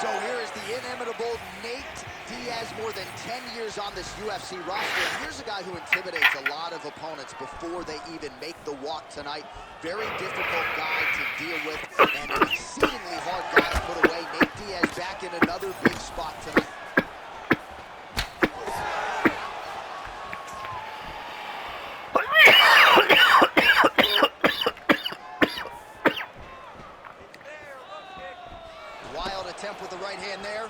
So here is the inimitable Nate Diaz, more than 10 years on this UFC roster. And here's a guy who intimidates a lot of opponents before they even make the walk tonight. Very difficult guy to deal with and an exceedingly hard guy to put away. Nate Diaz back in another big spot tonight. Wild attempt with the right hand there.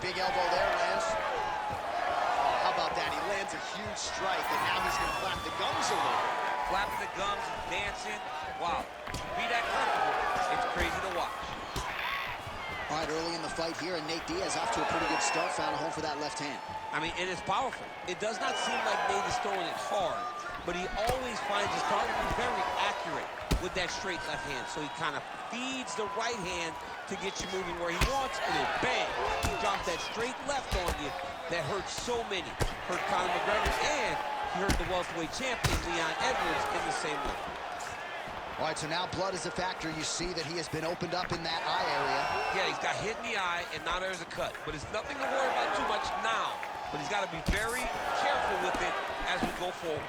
Big elbow there, lands. How about that? He lands a huge strike, and now he's going to flap the gums a little. Flapping the gums and dancing. Wow. To be that comfortable, it's crazy to watch. All right, early in the fight here, and Nate Diaz off to a pretty good start. Found a home for that left hand. I mean, it is powerful. It does not seem like Nate is throwing it hard, but he always finds his target very accurate with that straight left hand. So he kind of feeds the right hand to get you moving where he wants, and then bang, he drops that straight left on you that hurts so many. Hurt Conor McGregor, and he hurt the welterweight champion, Leon Edwards, in the same way. All right, so now blood is a factor. You see that he has been opened up in that eye area. Yeah, he's got hit in the eye, and now there's a cut. But it's nothing to worry about too much now. But he's got to be very careful with it as we go forward.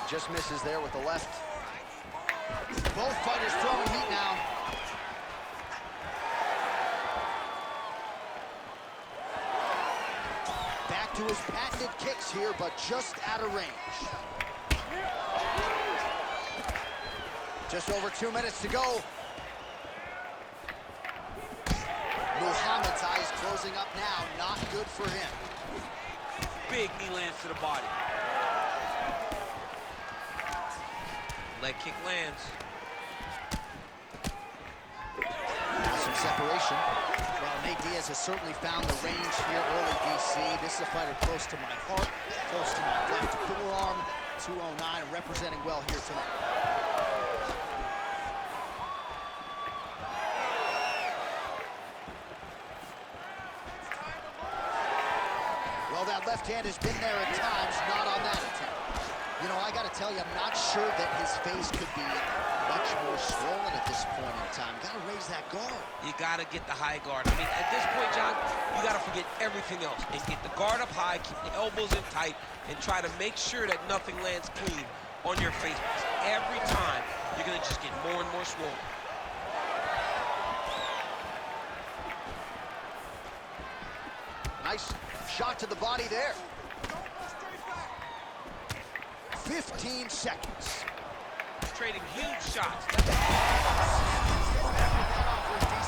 Just misses there with the left. Both fighters throwing heat now. Back to his patented kicks here, but just out of range. Just over 2 minutes to go. Muhammad's eyes closing up now. Not good for him. Big knee lands to the body. Leg kick lands. Some separation. Well, Nate Diaz has certainly found the range here early, DC. This is a fighter close to my heart, close to my left forearm. 209, representing well here tonight. Well, that left hand has been there at times, not on that attempt. You know, I got to tell you, I'm not sure that his face could be much more swollen at this point in time. Got to raise that guard. You got to get the high guard. I mean, at this point, John, you got to forget everything else and get the guard up high, keep the elbows in tight, and try to make sure that nothing lands clean on your face. Because every time, you're going to just get more and more swollen. Nice shot to the body there. 15 seconds. Trading huge shots. DC,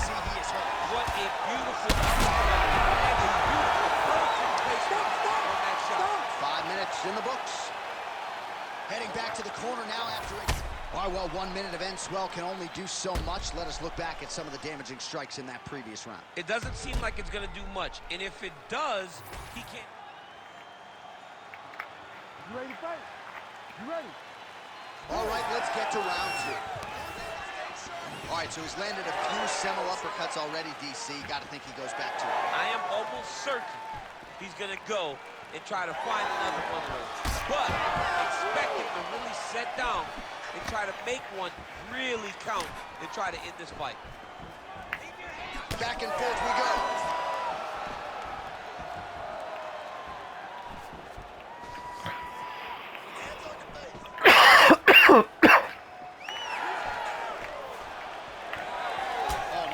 he is hurt. What a beautiful placement on that shot. 5 minutes in the books. Heading back to the corner now after it. All right, well, 1 minute of end swell can only do so much. Let us look back at some of the damaging strikes in that previous round. It doesn't seem like it's going to do much, and if it does, he can't. You ready to fight? You ready? All right, let's get to round two. All right, so he's landed a few seminal uppercuts already, DC. Got to think he goes back to it. I am almost certain he's going to go and try to find another one of those. But expect him to really set down and try to make one really count and try to end this fight. Back and forth we go. Oh,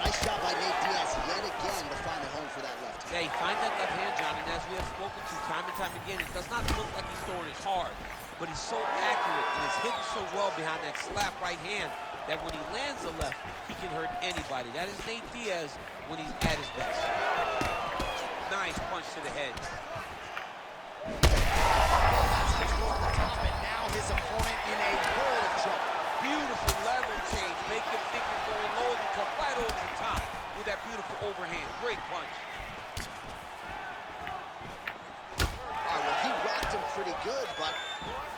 nice shot by Nate Diaz yet again to find a home for that left. Yeah, he finds that left hand, John, and as we have spoken to time and time again, it does not look like he's throwing it hard, but he's so accurate and is hitting so well behind that slap right hand that when he lands the left, he can hurt anybody. That is Nate Diaz when he's at his best. Nice punch to the head. And now his opponent in a world of trouble. Beautiful level change. Make him think you're going low and come right over the top with that beautiful overhand. Great punch. All right, well, he rocked him pretty good, but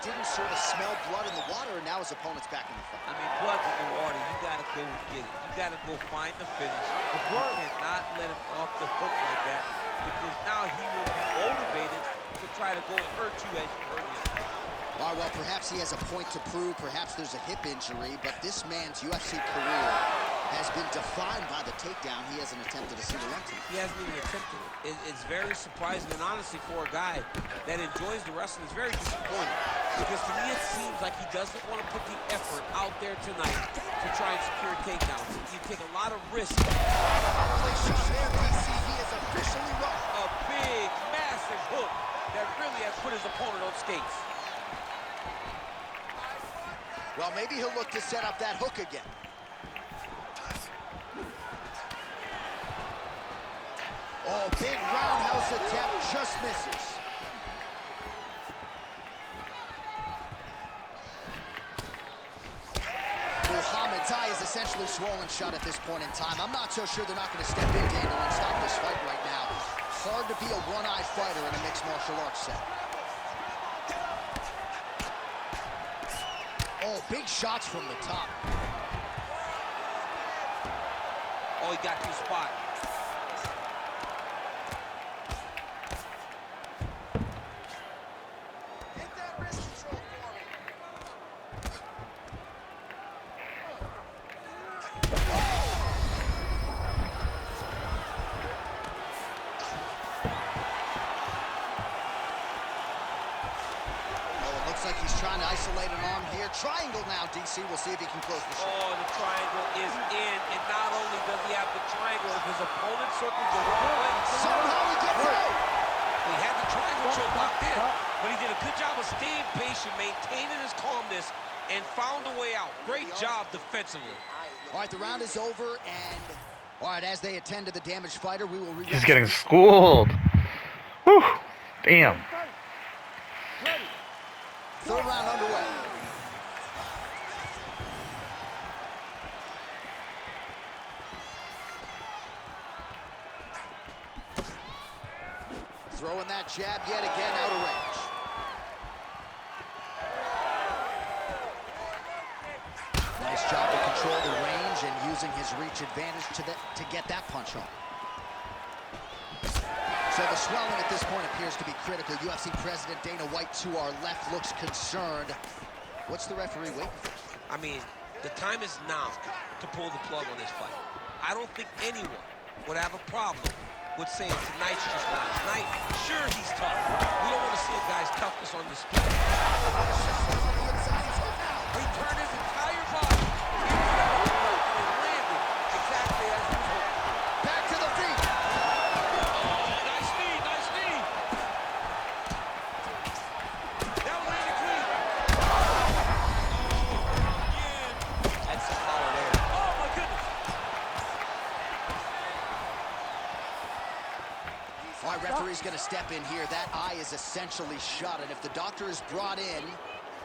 didn't sort of smell blood in the water, and now his opponent's back in the fight. I mean, blood's in the water. You got to go get it. You got to go find the finish. The blood cannot let him off the hook like that, because now he will be motivated to try to go and hurt you as you hurt him. All right, well, perhaps he has a point to prove. Perhaps there's a hip injury, but this man's UFC career has been defined by the takedown. He hasn't attempted a single one tonight. He hasn't even attempted it. It's very surprising, and honestly, for a guy that enjoys the wrestling, it's very disappointing. Because to me, it seems like he doesn't want to put the effort out there tonight to try and secure takedowns. You take a lot of risks. Place shot there, DC. He is officially rocked. A big, massive hook that really has put his opponent on skates. Well, maybe he'll look to set up that hook again. Oh, big roundhouse attempt, just misses. Muhammad's eye is essentially swollen shut at this point in time. I'm not so sure they're not going to step in, Daniel, and stop this fight right now. Hard to be a one-eye fighter in a mixed martial arts set. Oh, big shots from the top. Oh, he got to the spot. Hit that wrist control for me. Looks like he's trying to isolate an arm here. Triangle now, DC. We'll see if he can close the shot. Oh, the triangle is in, and not only does he have the triangle, if his opponent circles the wrong way, Somehow he gets out. he had the triangle choke locked in, but he did a good job of staying patient, maintaining his calmness, and found a way out. Great job defensively. All right, the round is over, and all right, as they attend to the damaged fighter, we will He's getting schooled. Whew. Damn. Third round underway. Throwing that jab yet again out of range. Nice job to control the range and using his reach advantage to get that punch home. So the swelling at this point appears to be critical. UFC President Dana White to our left looks concerned. What's the referee waiting for? I mean, the time is now to pull the plug on this fight. I don't think anyone would have a problem with saying tonight's just not his night. Sure, he's tough. We don't want to see a guy's toughness on display. He turned his entire body and landed exactly as he was hoping. Back to the feet. Nice knee, nice knee. That one landed clean. Again. That's some power there. Oh, my goodness. All right, referee's going to step in here. That eye is essentially shut, and if the doctor is brought in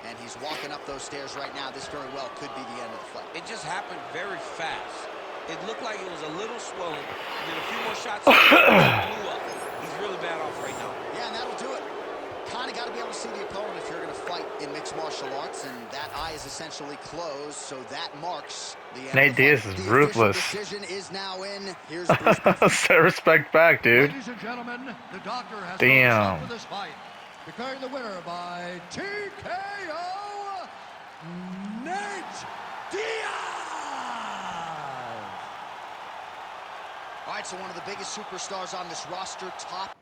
and he's walking up those stairs right now, this very well could be the end of the fight. It just happened very fast. It looked like it was a little swelling, and then a few more shots blew up. He's really bad off right now. Yeah, and that'll do it. Kind of got to be able to see the opponent if you're going to fight in mixed martial arts, and that eye is essentially closed, so that marks the end Nate of the Diaz fight. is The ruthless. official decision is now in. Here's Bruce. Set respect back, dude. Ladies and gentlemen, the doctor has Damn. for this fight. Declaring the winner by TKO, Nate Diaz. All right, so one of the biggest superstars on this roster, top